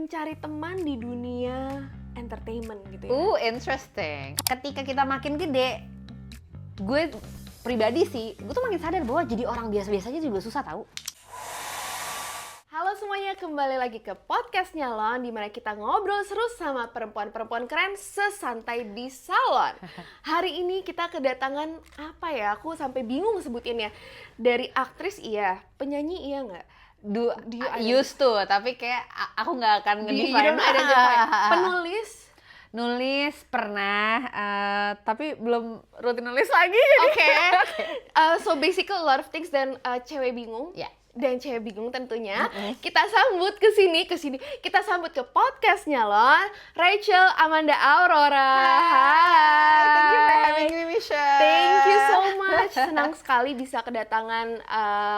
mencari teman di dunia entertainment gitu ya. Interesting. Ketika kita makin gede, gue pribadi sih, gue tuh makin sadar bahwa jadi orang biasa-biasa aja juga susah tahu. Halo semuanya, kembali lagi ke podcast Nyalon, di mana kita ngobrol seru sama perempuan-perempuan keren sesantai di salon. Hari ini kita kedatangan apa ya? Aku sampai bingung sebutinnya. Dari aktris iya, penyanyi iya nggak? Used to, tapi kayak aku nggak akan ngedefine. Penulis? Nulis pernah, tapi belum rutin nulis lagi. Oke. So basically a lot of things dan cewek bingung. Ya. Dan cewek bingung tentunya. Kita sambut ke sini. Kita sambut ke podcast Nyalon, Rachel Amanda Aurora. Hi. Thank you for having me, Michelle. Thank you so much. Senang sekali bisa kedatangan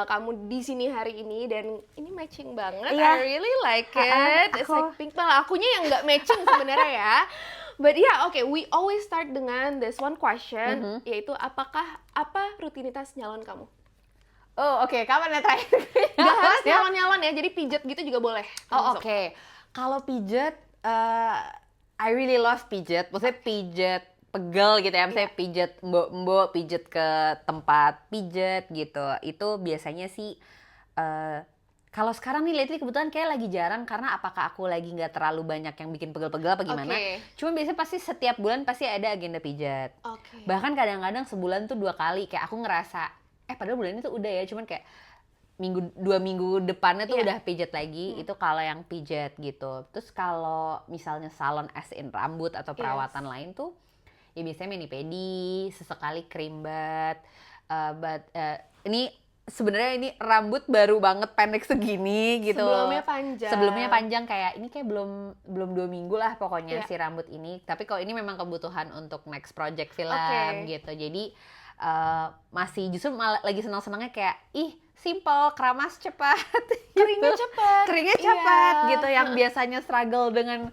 kamu di sini hari ini dan ini matching banget. Yeah. I really like it. It's like pink. Malah akunya yang nggak matching sebenarnya ya. But yeah, okay, we always start dengan this one question, yaitu apa rutinitas nyalon kamu? Oh, oke. Kapan ya terakhir? Gak harus nyalon-nyalon ya, jadi pijet gitu juga boleh. Oh, oke. Kalau pijet, I really love pijet. Maksudnya pijet pegel gitu ya. Misalnya pijet mbok-mbok, pijet ke tempat pijet gitu. Itu biasanya sih, kalau sekarang nih lately kebetulan kayak lagi jarang karena apakah aku lagi nggak terlalu banyak yang bikin pegel-pegel apa gimana. Cuma biasanya pasti setiap bulan pasti ada agenda pijat. Bahkan kadang-kadang sebulan tuh 2 kali. Kayak aku ngerasa, padahal bulan ini tuh udah ya, cuman kayak 2 minggu depannya tuh udah pijat lagi. Itu kalau yang pijat gitu. Terus kalau misalnya salon as in rambut atau perawatan lain tuh ya biasanya mani-pedi, sesekali creambath. Ini sebenarnya ini rambut baru banget pendek segini gitu. Sebelumnya panjang kayak ini kayak belum 2 minggu lah pokoknya si rambut ini. Tapi kalau ini memang kebutuhan untuk next project film gitu. Jadi masih justru malah lagi senang-senangnya kayak simple, keramas cepat, keringnya cepat gitu. Yang biasanya struggle dengan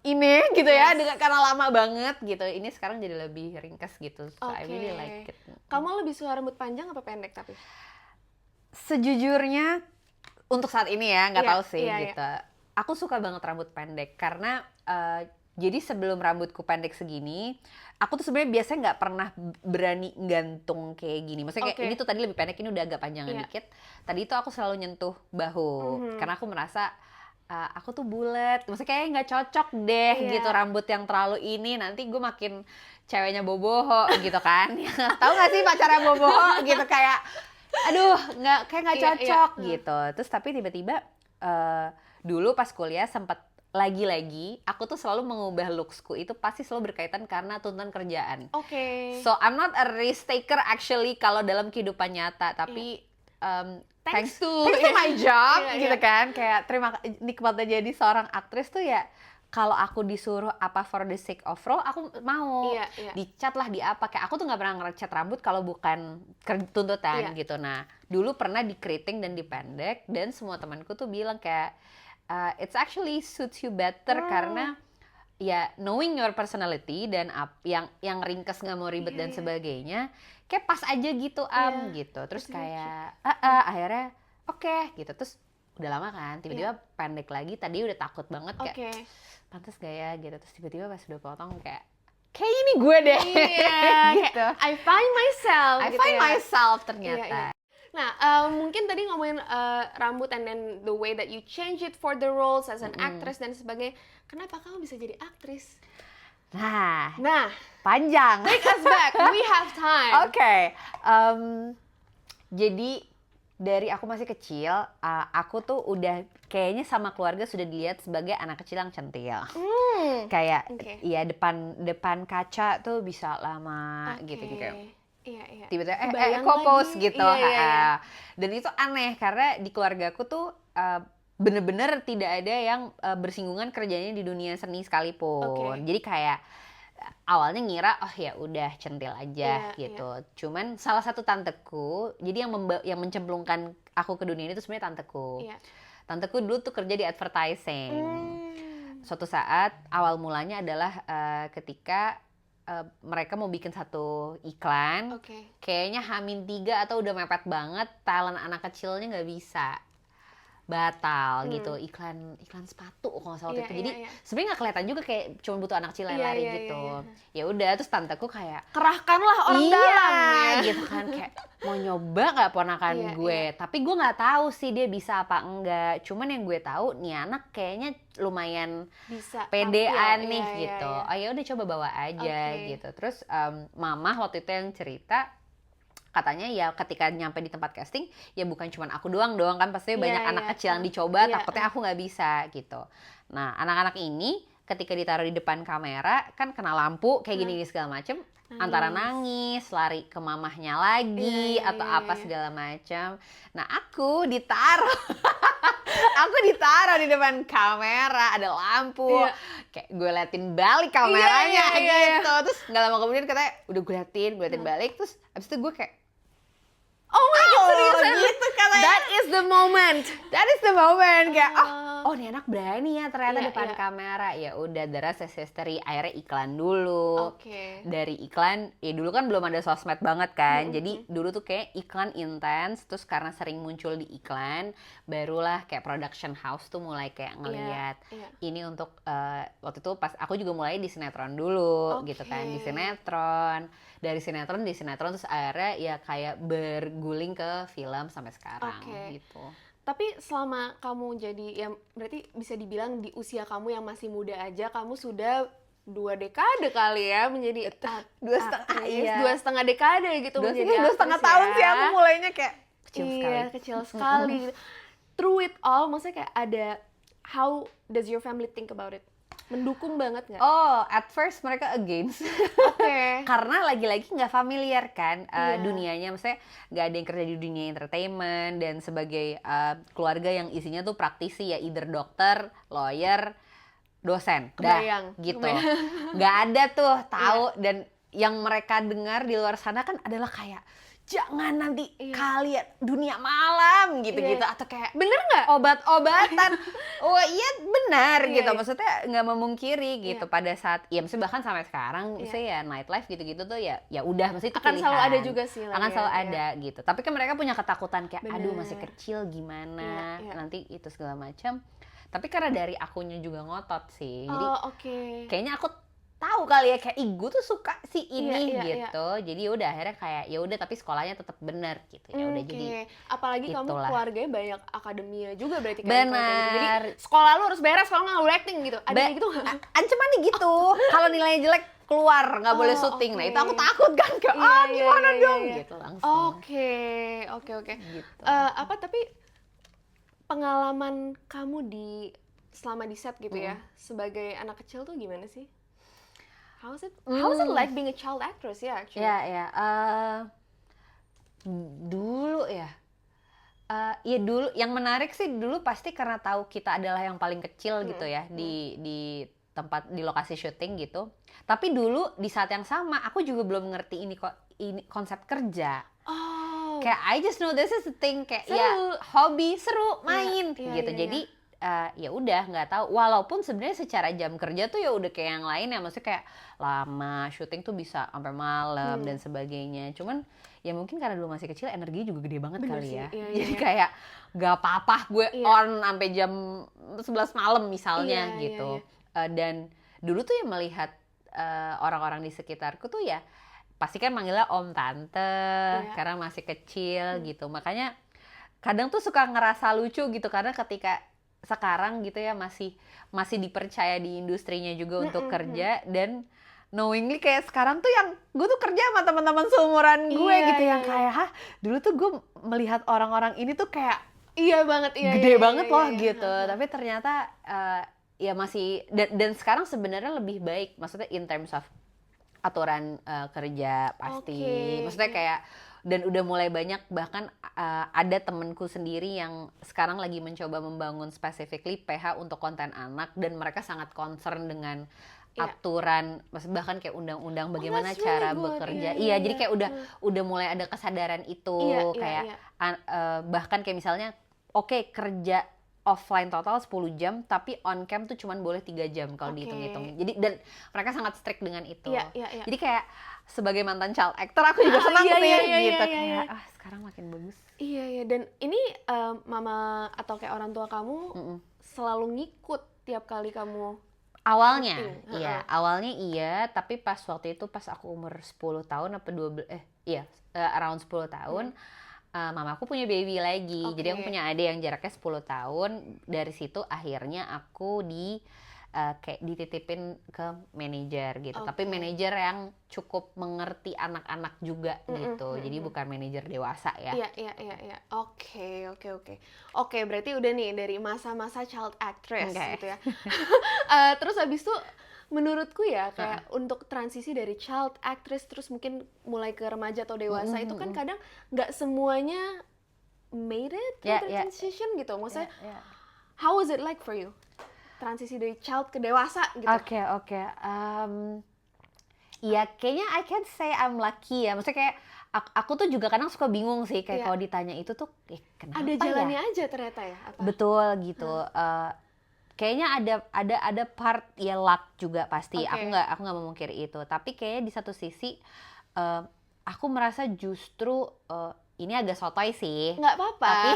ini gitu ya, karena lama banget gitu. Ini sekarang jadi lebih ringkas gitu. So I really like it. Kamu lebih suka rambut panjang apa pendek tapi? Sejujurnya untuk saat ini ya nggak tahu sih gitu. Aku suka banget rambut pendek karena jadi sebelum rambutku pendek segini, aku tuh sebenarnya biasanya nggak pernah berani gantung kayak gini. Maksudnya kayak ini tuh tadi lebih pendek, ini udah agak panjangan dikit. Tadi itu aku selalu nyentuh bahu karena aku merasa aku tuh bulat. Maksudnya kayak nggak cocok deh gitu rambut yang terlalu ini. Nanti gue makin ceweknya boboho gitu kan. Tahu nggak sih pacarnya boboho gitu kayak, aduh nggak cocok gitu. Terus tapi tiba-tiba dulu pas kuliah sempat lagi-lagi aku tuh selalu mengubah looksku itu pasti selalu berkaitan karena tuntutan kerjaan. So I'm not a risk taker actually kalau dalam kehidupan nyata, tapi thanks to my job gitu kan. Kayak nikmatnya jadi seorang aktris tuh ya, kalau aku disuruh apa for the sake of role aku mau. Dicat lah di apa, kayak aku tuh nggak pernah ngecat rambut kalau bukan tuntutan gitu. Nah dulu pernah di keriting dan dipendek dan semua temanku tuh bilang kayak it's actually suits you better karena ya knowing your personality dan yang ringkas nggak mau ribet dan sebagainya kayak pas aja gitu gitu. Terus kayak akhirnya oke gitu. Terus udah lama kan tiba-tiba pendek lagi, tadi udah takut banget kayak pantas gak ya gitu. Terus tiba-tiba pas udah potong kayak ini gue deh gitu. I find myself ternyata. Nah, mungkin tadi ngomongin rambut and then the way that you change it for the roles as an actress dan sebagainya. Kenapa kamu bisa jadi aktris? Nah, panjang. Take us back, we have time. Jadi dari aku masih kecil, aku tuh udah kayaknya sama keluarga sudah dilihat sebagai anak kecil yang centil. Kayak ya depan kaca tuh bisa lama gitu. Tiba-tiba pose gitu. Dan itu aneh karena di keluargaku tuh bener-bener tidak ada yang bersinggungan kerjanya di dunia seni sekalipun. Jadi kayak awalnya ngira ya udah centil aja gitu. Cuman salah satu tanteku, jadi yang mencemplungkan aku ke dunia ini tuh sebenarnya tanteku. Tanteku dulu tuh kerja di advertising. Suatu saat awal mulanya adalah ketika mereka mau bikin satu iklan, kayaknya H-3 atau udah mepet banget, talent anak kecilnya nggak bisa. batal gitu, iklan sepatu kalau nggak salah waktu itu. Jadi sebenarnya nggak kelihatan juga, kayak cuma butuh anak kecil yang lari gitu. Ya udah, terus tanteku kayak kerahkanlah orang dalam ya gitu kan, kayak mau nyoba nggak ponakan gue. Tapi gue nggak tahu sih dia bisa apa enggak. Cuman yang gue tahu nih anak kayaknya lumayan bisa pedean nih gitu. Oh ya udah, coba bawa aja gitu. Terus mama waktu itu yang cerita, katanya ya ketika nyampe di tempat casting ya bukan cuma aku doang kan, pasti banyak anak kecil yang dicoba, takutnya aku nggak bisa gitu. Nah anak-anak ini ketika ditaruh di depan kamera kan kena lampu kayak gini segala macem, antara nangis, lari ke mamahnya lagi atau apa segala macam. Nah aku ditaruh aku ditaruh di depan kamera, ada lampu, kayak gue liatin balik kameranya gitu. Terus nggak lama kemudian katanya udah gue liatin balik, terus abis itu gue kayak oh my god, seriusan gitu katanya. That is the moment kayak oh nih anak berani ya ternyata depan kamera. Ya udah, the rest is history. Akhirnya iklan dulu. Dari iklan, ya dulu kan belum ada sosmed banget kan. Jadi dulu tuh kayak iklan intens, terus karena sering muncul di iklan, barulah kayak production house tuh mulai kayak ngelihat ini untuk waktu itu pas aku juga mulai di sinetron dulu gitu kan, di sinetron. Dari sinetron terus akhirnya ya kayak berguling ke film sampai sekarang gitu. Tapi selama kamu jadi, ya berarti bisa dibilang di usia kamu yang masih muda aja, kamu sudah 2 dekade kali ya menjadi dua setengah dekade gitu menjadi 2,5 tahun sih aku mulainya kayak kecil sekali. Through it all, maksudnya kayak ada, how does your family think about it? Mendukung banget nggak? Oh, at first mereka against. Karena lagi-lagi nggak familiar kan dunianya, maksudnya nggak ada yang kerja di dunia entertainment, dan sebagai keluarga yang isinya tuh praktisi ya, either dokter, lawyer, dosen, gitu. Nggak ada tuh tahu, dan yang mereka dengar di luar sana kan adalah kayak jangan nanti kalian dunia malam gitu-gitu, atau kayak bener nggak obat-obatan. Oh iya benar gitu, maksudnya nggak memungkiri gitu pada saat ya, maksudnya bahkan sampai sekarang maksudnya ya nightlife gitu-gitu tuh ya udah, maksudnya itu akan pilihan. selalu ada juga sih akan selalu ada gitu. Tapi kan mereka punya ketakutan kayak aduh masih kecil gimana nanti itu segala macam. Tapi karena dari akunya juga ngotot sih, jadi kayaknya aku tahu kali ya kayak gue tuh suka sih ini gitu. Jadi udah akhirnya kayak ya udah, tapi sekolahnya tetap bener gitu. Ya udah jadi apalagi itulah. Kamu keluarganya banyak akademia juga berarti kan. Benar. Jadi sekolah lu harus beres kalau nggak acting gitu. Ada gitu. Ancamannya gitu. Kalau nilainya jelek keluar, nggak boleh syuting. Nah itu aku takut kan, kayak gimana dong gitu langsung. Oke. Gitu. Tapi pengalaman kamu selama di set gitu ya, sebagai anak kecil tuh gimana sih? How is it like being a child actress ya? Dulu ya. Ya dulu yang menarik sih dulu pasti karena tahu kita adalah yang paling kecil gitu ya di tempat, di lokasi syuting gitu. Tapi dulu di saat yang sama aku juga belum ngerti ini konsep kerja. Kayak I just know this is the thing, kayak seru. Ya hobi, seru, main gitu. Jadi ya udah nggak tahu, walaupun sebenarnya secara jam kerja tuh ya udah kayak yang lain ya, maksudnya kayak lama syuting tuh bisa sampai malam dan sebagainya. Cuman ya mungkin karena dulu masih kecil energinya juga gede banget. Bener kali sih, ya. Jadi kayak nggak apa-apa gue on sampai jam 11 malam misalnya gitu. Dan dulu tuh ya melihat orang-orang di sekitarku tuh ya pasti kan manggilnya om tante karena masih kecil gitu. Makanya kadang tuh suka ngerasa lucu gitu, karena ketika sekarang gitu ya masih dipercaya di industrinya juga untuk kerja, dan knowingly kayak sekarang tuh yang gue tuh kerja sama teman-teman seumuran gue gitu, yang kayak dulu tuh gue melihat orang-orang ini tuh kayak gede banget loh gitu. Tapi ternyata ya masih, dan sekarang sebenarnya lebih baik, maksudnya in terms of aturan kerja pasti. Maksudnya kayak, dan udah mulai banyak, bahkan ada temenku sendiri yang sekarang lagi mencoba membangun specifically PH untuk konten anak, dan mereka sangat concern dengan aturan, maksudnya bahkan kayak undang-undang bagaimana cara bekerja. Jadi kayak udah mulai ada kesadaran itu, kayak bahkan kayak misalnya kerja offline total 10 jam, tapi on cam tuh cuman boleh 3 jam kalau dihitung-hitung. Jadi dan mereka sangat strict dengan itu. Jadi kayak sebagai mantan child actor aku juga senang sih gitu kayak sekarang makin bagus. Iya, dan ini mama atau kayak orang tua kamu selalu ngikut tiap kali kamu awalnya iya, tapi pas waktu itu pas aku umur 10 tahun apa 12 around 10 tahun mamaku punya baby lagi. Jadi aku punya adik yang jaraknya 10 tahun. Dari situ akhirnya aku kayak dititipin ke manajer gitu. Tapi manajer yang cukup mengerti anak-anak juga gitu. Jadi bukan manajer dewasa ya. Iya. Oke, berarti udah nih dari masa-masa child actress gitu ya. Terus habis itu menurutku ya kayak untuk transisi dari child actress terus mungkin mulai ke remaja atau dewasa itu kan kadang nggak semuanya made it through the transition gitu. Maksudnya how was it like for you? Transisi dari child ke dewasa gitu. Oke. Ya kayaknya I can say I'm lucky ya. Maksudnya kayak aku tuh juga kadang suka bingung sih kayak kalau ditanya itu tuh kenapa ada jalannya aja ternyata ya apa? Betul gitu. Kayaknya ada part ya luck juga pasti. Aku nggak memungkiri itu. Tapi kayaknya di satu sisi aku merasa justru ini agak sotoy sih. Nggak apa-apa. Tapi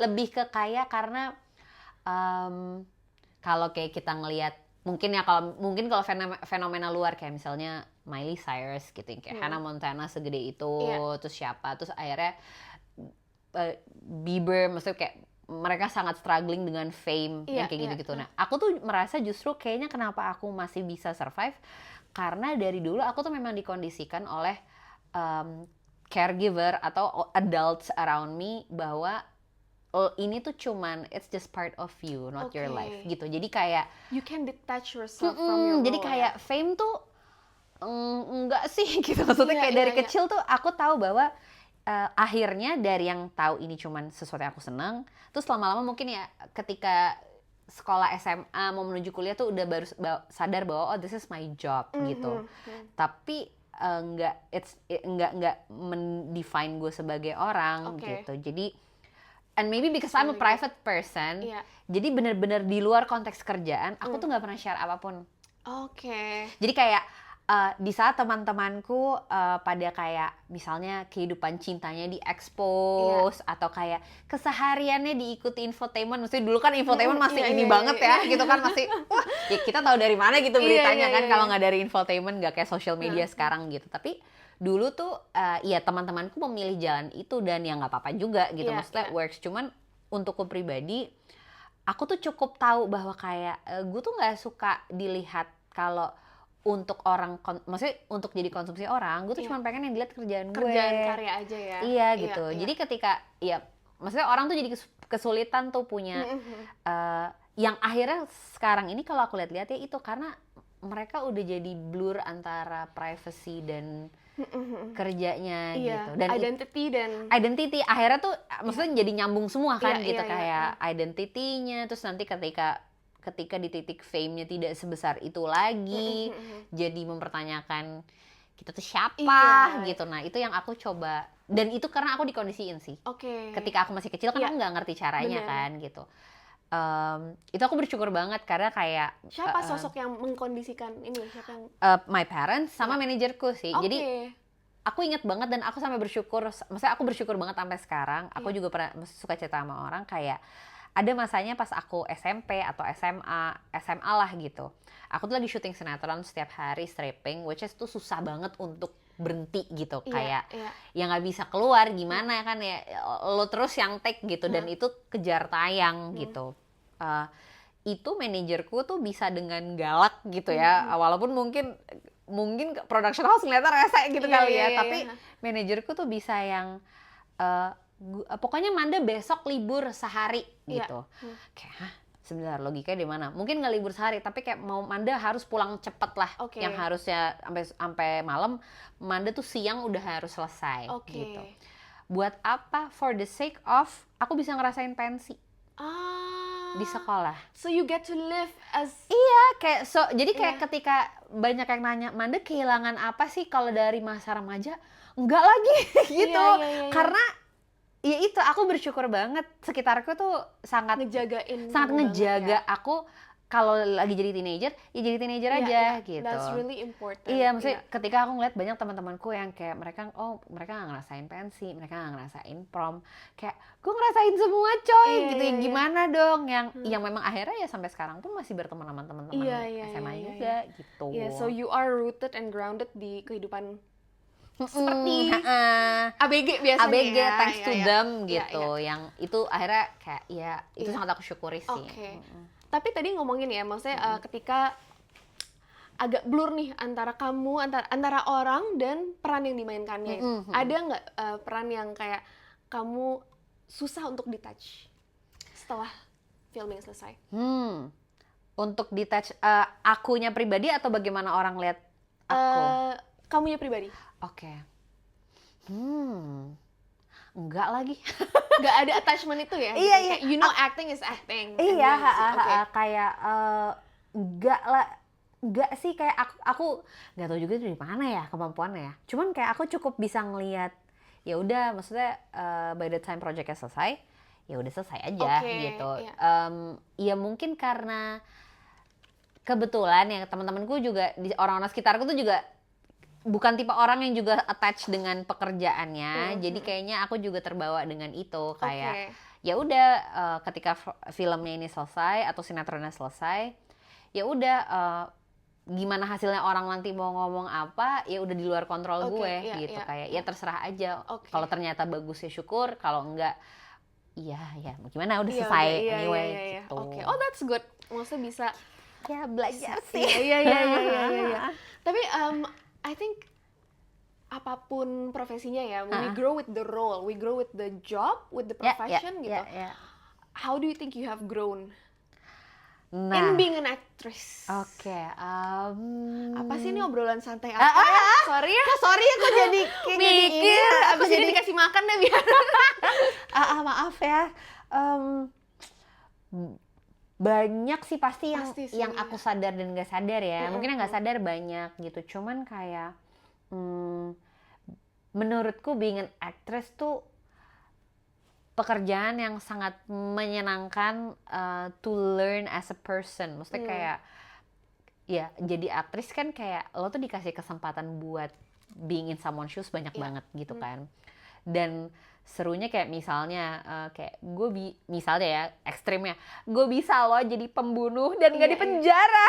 lebih ke kayak karena kalau kayak kita ngelihat mungkin kalau fenomena luar kayak misalnya Miley Cyrus gitu kayak Hannah Montana segede itu, terus siapa, terus akhirnya Bieber, maksudnya kayak mereka sangat struggling dengan fame yang kayak gitu-gitu. Nah, aku tuh merasa justru kayaknya kenapa aku masih bisa survive karena dari dulu aku tuh memang dikondisikan oleh caregiver atau adults around me bahwa ini tuh cuman it's just part of you, not your life gitu. Jadi kayak you can detach yourself from your role. Jadi kayak fame tuh enggak sih gitu. Maksudnya kayak dari kecil tuh aku tahu bahwa akhirnya dari yang tahu ini cuman sesuatu yang aku seneng, terus lama-lama mungkin ya ketika sekolah SMA mau menuju kuliah tuh udah baru sadar bahwa this is my job gitu. Tapi enggak mendefine gue sebagai orang gitu. Jadi and maybe because I'm a private person, jadi bener-bener di luar konteks kerjaan, aku tuh nggak pernah share apapun. Jadi kayak di saat teman-temanku pada kayak misalnya kehidupan cintanya di-expose atau kayak kesehariannya diikuti infotainment. Maksudnya dulu kan infotainment masih banget ya gitu kan, masih wah ya kita tahu dari mana gitu beritanya kan kalau nggak dari infotainment, nggak kayak social media sekarang gitu. Tapi dulu tuh ya teman-temanku memilih jalan itu dan ya nggak apa-apa juga gitu. Maksudnya works. Cuman untukku pribadi aku tuh cukup tahu bahwa kayak gue tuh nggak suka dilihat kalau untuk orang, maksudnya untuk jadi konsumsi orang, gue tuh cuma pengen yang dilihat kerjaan gue. Kerjaan karya aja ya. Iya gitu. Jadi ketika, ya maksudnya orang tuh jadi kesulitan tuh punya, yang akhirnya sekarang ini kalau aku lihat-lihat ya itu karena mereka udah jadi blur antara privacy dan kerjanya gitu. Dan identity akhirnya tuh maksudnya jadi nyambung semua kan gitu kayak identity-nya, terus nanti ketika di titik fame-nya tidak sebesar itu lagi, jadi mempertanyakan kita tuh siapa gitu. Nah itu yang aku coba, dan itu karena aku dikondisiin sih. Ketika aku masih kecil kan aku nggak ngerti caranya kan gitu. Itu aku bersyukur banget karena kayak siapa sosok yang mengkondisikan ini? Siapa yang my parents sama manajerku sih. Jadi aku inget banget dan aku sampai bersyukur, maksudnya aku bersyukur banget sampai sekarang. Aku juga pernah suka cerita sama orang kayak ada masanya pas aku SMP atau SMA lah gitu. Aku tuh lagi syuting sinetron setiap hari stripping, which is tuh susah banget untuk berhenti gitu. Kayak ya nggak bisa keluar gimana kan ya, lo terus yang take gitu dan itu kejar tayang gitu. Itu manajerku tuh bisa dengan galak gitu ya, walaupun mungkin production house ngeliatnya rese gitu kali ya, tapi manajerku tuh bisa yang pokoknya Manda besok libur sehari gitu. Kayak sebentar logikanya di mana? Mungkin nggak libur sehari, tapi kayak mau Manda harus pulang cepet lah. Yang harusnya sampai malam, Manda tuh siang udah harus selesai gitu. Buat apa? For the sake of aku bisa ngerasain pensi di sekolah. So you get to live as kayak jadi kayak ketika banyak yang nanya, Manda kehilangan apa sih kalau dari masa remaja? Enggak lagi gitu. Karena ya itu aku bersyukur banget sekitarku tuh sangat ngejaga aku kalau lagi jadi teenager, ya jadi teenager aja gitu. That's really important. Iya, maksudnya ketika aku ngeliat banyak teman-temanku yang kayak mereka nggak ngerasain pensi, mereka nggak ngerasain prom, kayak gue ngerasain semua coy, gitu ya gimana dong, yang memang akhirnya ya sampai sekarang pun masih berteman sama teman-teman SMA juga gitu. Yeah, so you are rooted and grounded di kehidupan seperti ABG biasanya. ABG thanks to them gitu, yang itu akhirnya kayak itu sangat aku syukuri sih. Tapi tadi ngomongin ya, maksudnya ketika agak blur nih antara kamu, antara orang dan peran yang dimainkannya. Ada nggak peran yang kayak kamu susah untuk detach setelah filming selesai? Untuk detach akunya pribadi atau bagaimana orang lihat aku? Kamunya pribadi. Oke. Enggak lagi. Nggak ada attachment itu ya? Iya. Kayak, you know acting is acting. Iya, kayak enggak sih, kayak aku nggak tahu juga dari mana ya kemampuannya ya. Cuman kayak aku cukup bisa ngelihat, ya udah, maksudnya by the time projectnya selesai, ya udah selesai aja gitu. Ya mungkin karena kebetulan ya teman-temanku juga, orang-orang sekitarku tuh juga bukan tipe orang yang juga attach dengan pekerjaannya, jadi kayaknya aku juga terbawa dengan itu, kayak ya udah ketika filmnya ini selesai atau sinetronnya selesai, ya udah gimana hasilnya orang nanti mau ngomong apa, ya udah di luar kontrol gue gitu, kayak ya terserah aja. Kalau ternyata bagus ya syukur, kalau enggak ya gimana, udah selesai anyway gitu. Oh that's good, maksudnya bisa ya belajar sih. Iya. Tapi I think apapun profesinya ya, we grow with the role, we grow with the job, with the profession gitu. How do you think you have grown in being an actress? Apa sih ini obrolan santai apa ya? Sorry ya. Sorry ya, kok jadi mikir. Abis ini dikasih makan deh biar. Maaf ya. Banyak sih pasti yang aku sadar dan nggak sadar ya. Mungkin yang nggak sadar banyak gitu. Cuman kayak menurutku being an actress tuh pekerjaan yang sangat menyenangkan to learn as a person. Maksudnya kayak ya jadi aktris kan kayak lo tuh dikasih kesempatan buat being in someone's shoes banyak banget gitu kan. Dan serunya kayak misalnya kayak gue misalnya ya ekstrimnya, gue bisa loh jadi pembunuh dan nggak dipenjara.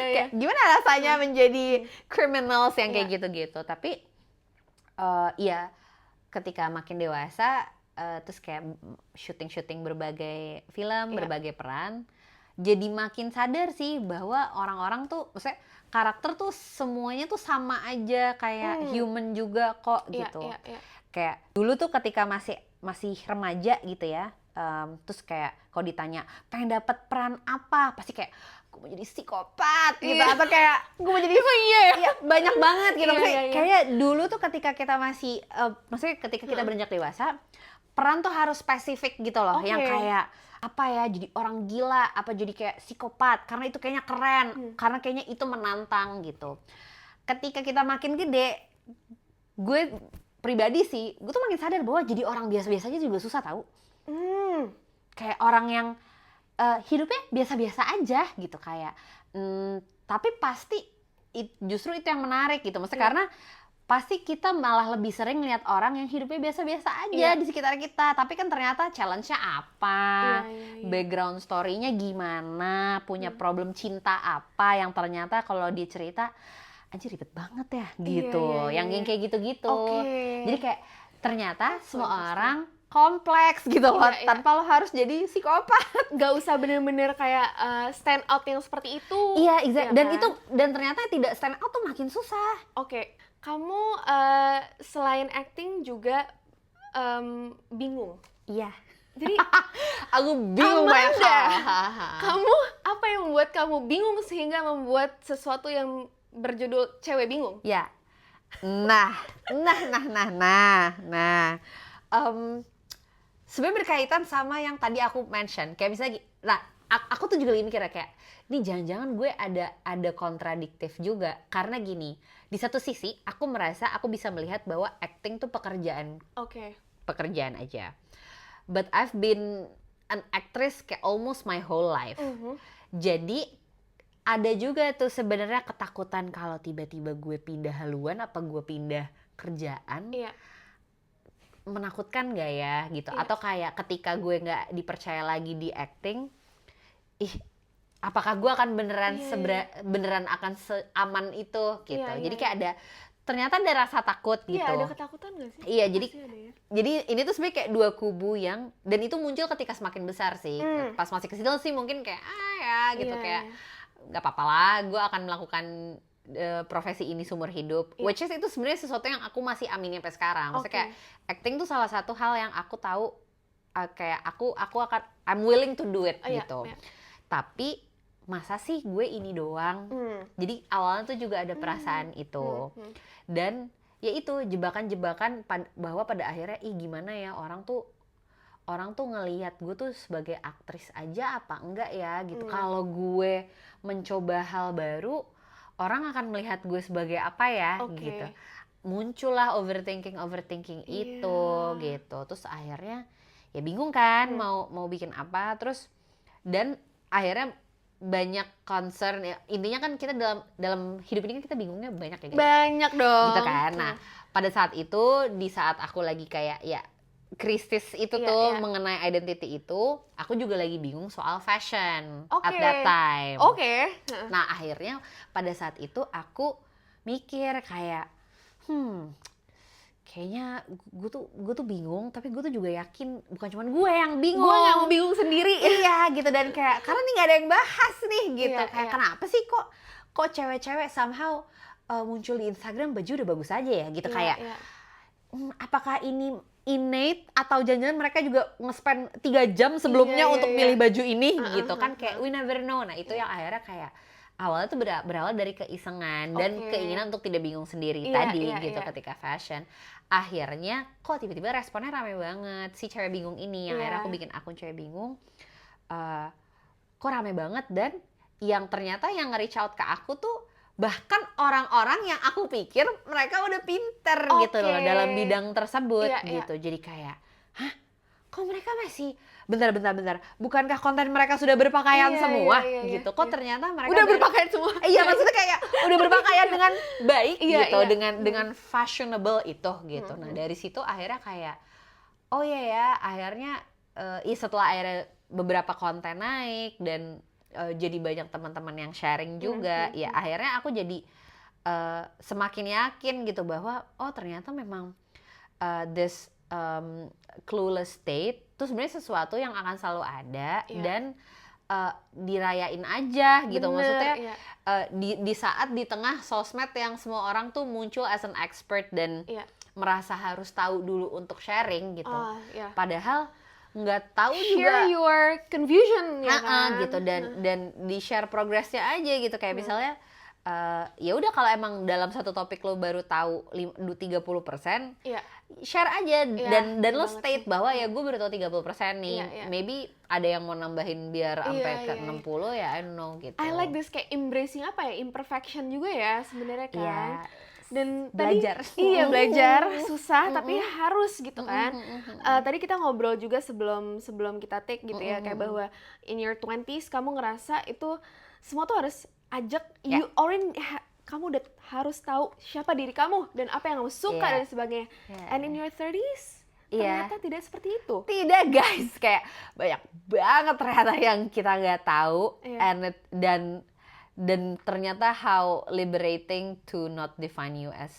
Kayak gimana rasanya menjadi criminals yang kayak gitu-gitu. Tapi ya ketika makin dewasa terus kayak syuting berbagai film, berbagai peran, jadi makin sadar sih bahwa orang-orang tuh, maksudnya karakter tuh semuanya tuh sama aja, kayak human juga kok gitu. Kayak dulu tuh ketika masih remaja gitu ya, terus kayak kalau ditanya pengen dapet peran apa, pasti kayak gue mau jadi psikopat gitu, atau kayak gue mau jadi banyak banget gitu. Kayak dulu tuh ketika kita masih maksudnya ketika kita beranjak dewasa, peran tuh harus spesifik gitu loh, yang kayak apa ya, jadi orang gila, apa jadi kayak psikopat, karena itu kayaknya keren, karena kayaknya itu menantang gitu. Ketika kita makin gede, gue pribadi sih, gue tuh makin sadar bahwa jadi orang biasa-biasa aja juga susah tau. Kayak orang yang hidupnya biasa-biasa aja gitu, kayak tapi pasti justru itu yang menarik gitu. Maksudnya karena pasti kita malah lebih sering lihat orang yang hidupnya biasa-biasa aja di sekitar kita, tapi kan ternyata challenge-nya apa, background story-nya gimana, punya problem cinta apa yang ternyata kalau dia cerita anjir ribet banget ya gitu, yang kayak gitu-gitu. Jadi kayak ternyata semua orang kompleks gitu loh, tanpa lo harus jadi psikopat. Gak usah bener-bener kayak stand out yang seperti itu. Iya, dan itu, dan ternyata tidak stand out tuh makin susah. Kamu selain acting juga bingung. Iya. Jadi aku bingung banyak hal. Kamu apa yang membuat kamu bingung sehingga membuat sesuatu yang berjudul Cewek Bingung? Ya. Nah. Sebenarnya berkaitan sama yang tadi aku mention. Kayak misalnya, aku tuh juga lagi mikir kayak, ini jangan-jangan gue ada kontradiktif juga. Karena gini, di satu sisi aku merasa aku bisa melihat bahwa acting tuh pekerjaan pekerjaan aja. But I've been an actress kayak almost my whole life. Jadi ada juga tuh sebenarnya ketakutan kalau tiba-tiba gue pindah haluan apa gue pindah kerjaan. Menakutkan gak ya gitu, atau kayak ketika gue nggak dipercaya lagi di acting, apakah gue akan beneran akan seaman itu gitu. Jadi kayak ternyata ada rasa takut gitu. Iya, ada ketakutan gak sih? Iya, jadi ini tuh sebenarnya kayak dua kubu yang, dan itu muncul ketika semakin besar sih. Pas masih kecil sih mungkin kayak kayak nggak apa-apa lah, gue akan melakukan profesi ini seumur hidup, which is itu sebenarnya sesuatu yang aku masih aminin sampai sekarang. Maksudnya kayak acting tuh salah satu hal yang aku tahu kayak aku akan I'm willing to do it gitu. Tapi masa sih gue ini doang? Jadi awalnya tuh juga ada perasaan itu. Dan ya itu jebakan-jebakan bahwa pada akhirnya gimana ya orang tuh ngelihat gue tuh sebagai aktris aja apa enggak ya gitu. Kalau gue mencoba hal baru, orang akan melihat gue sebagai apa ya gitu. Muncullah overthinking itu gitu. Terus akhirnya ya bingung kan mau bikin apa, terus dan akhirnya banyak concern ya. Intinya kan kita dalam hidup ini kan kita bingungnya banyak ya. Banyak dong. Gitu kan. Nah, pada saat itu di saat aku lagi kayak ya krisis itu mengenai identity itu, aku juga lagi bingung soal fashion at that time. Nah, akhirnya pada saat itu aku mikir kayak kayaknya gue tuh bingung, tapi gue tuh juga yakin bukan cuma gue yang bingung. Gue yang bingung sendiri. Iya gitu, dan kayak karena nih nggak ada yang bahas nih gitu. Kayak kenapa sih kok cewek-cewek somehow muncul di Instagram baju udah bagus aja ya gitu. Kayak apakah ini innate atau jangan-jangan mereka juga nge-spend 3 jam sebelumnya untuk milih baju ini gitu kan, kayak we never know. Nah itu yang akhirnya kayak awalnya tuh berawal dari keisengan dan keinginan untuk tidak bingung sendiri gitu ketika fashion. Akhirnya kok tiba-tiba responnya rame banget si cewek bingung ini, yang akhirnya aku bikin akun cewek bingung. Kok rame banget, dan yang ternyata yang nge-reach out ke aku tuh bahkan orang-orang yang aku pikir mereka udah pinter gitu loh dalam bidang tersebut gitu. Jadi kayak, kok mereka masih bentar, bukankah konten mereka sudah berpakaian semua gitu? Kok ternyata mereka udah berpakaian semua? Iya, maksudnya kayak udah berpakaian dengan baik gitu, dengan fashionable itu gitu. Nah dari situ akhirnya kayak, oh ya akhirnya setelah akhirnya beberapa konten naik dan jadi banyak teman-teman yang sharing juga, ya akhirnya aku jadi semakin yakin gitu bahwa ternyata memang this clueless state itu sebenarnya sesuatu yang akan selalu ada dan dirayain aja gitu. Maksudnya di saat di tengah sosmed yang semua orang tuh muncul as an expert dan merasa harus tahu dulu untuk sharing gitu. Padahal nggak tahu share juga your confusion ya kan? Gitu, dan di share progresnya aja gitu, kayak misalnya ya udah kalau emang dalam satu topik lo baru tahu 30%, share aja dan lo state bahwa ya gue baru tahu 30% nih. Maybe ada yang mau nambahin biar sampai ke 60 ya, I don't know gitu. I like this, kayak embracing apa ya, imperfection juga ya sebenarnya kan. Dan belajar. Belajar susah tapi harus gitu kan. Tadi kita ngobrol juga sebelum kita take gitu ya, kayak bahwa in your 20s kamu ngerasa itu semua tuh harus ajak you already kamu udah harus tahu siapa diri kamu dan apa yang kamu suka dan sebagainya. And in your 30s ternyata tidak seperti itu. Tidak guys, kayak banyak banget ternyata yang kita nggak tahu. Dan ternyata how liberating to not define you as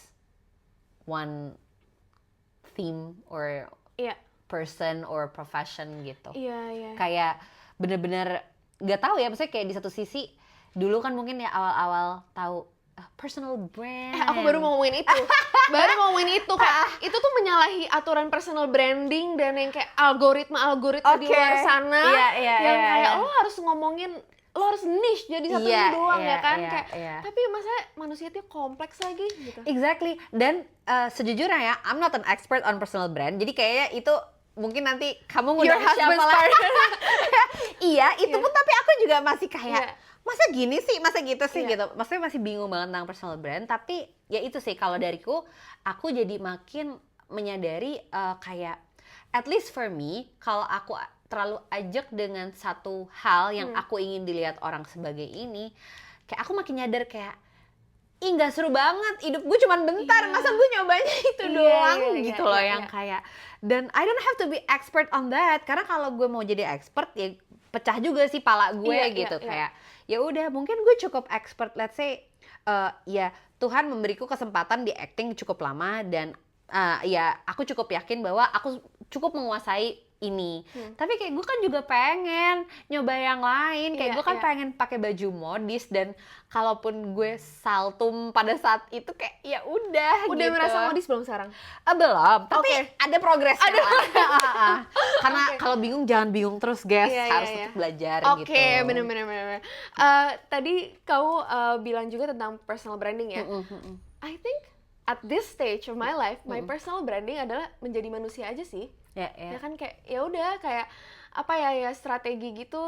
one theme or person or profession gitu. Kayak bener-bener gak tahu ya, maksudnya kayak di satu sisi dulu kan mungkin ya awal-awal tahu personal brand. Aku baru mau ngomongin itu. Kayak itu tuh menyalahi aturan personal branding dan yang kayak algoritma di luar sana yang kayak lo harus ngomongin, lo harus niche jadi satu ini doang ya kan. Tapi masa manusia itu kompleks lagi gitu. Exactly. Dan sejujurnya ya, I'm not an expert on personal brand. Jadi kayaknya itu mungkin nanti kamu ngundang siapa lah. Iya, itu pun tapi aku juga masih kayak masa gini sih, masa gitu sih gitu. Maksudnya masih bingung banget tentang personal brand. Tapi ya itu sih, kalau dariku, aku jadi makin menyadari kayak at least for me, kalau aku terlalu ajak dengan satu hal yang aku ingin dilihat orang sebagai ini, kayak aku makin nyadar kayak, ih nggak seru banget, hidup gue cuman bentar, masa gue nyobanya itu doang gitu loh, yang kayak, dan I don't have to be expert on that, karena kalau gue mau jadi expert ya pecah juga sih pala gue gitu, kayak ya udah mungkin gue cukup expert, let's say ya Tuhan memberiku kesempatan di acting cukup lama, dan ya aku cukup yakin bahwa aku cukup menguasai ini. Tapi kayak gue kan juga pengen nyoba yang lain, kayak gue kan pengen pakai baju modis, dan kalaupun gue saltum pada saat itu kayak ya udah gitu. Merasa modis belum sekarang? Belum, tapi ada progres. Karena kalau bingung jangan bingung terus, guys. Harus tetap belajar gitu. Oke, benar. Tadi kamu bilang juga tentang personal branding ya. I think at this stage of my life, my personal branding adalah menjadi manusia aja sih. Ya kan, kayak ya udah, kayak apa ya strategi gitu.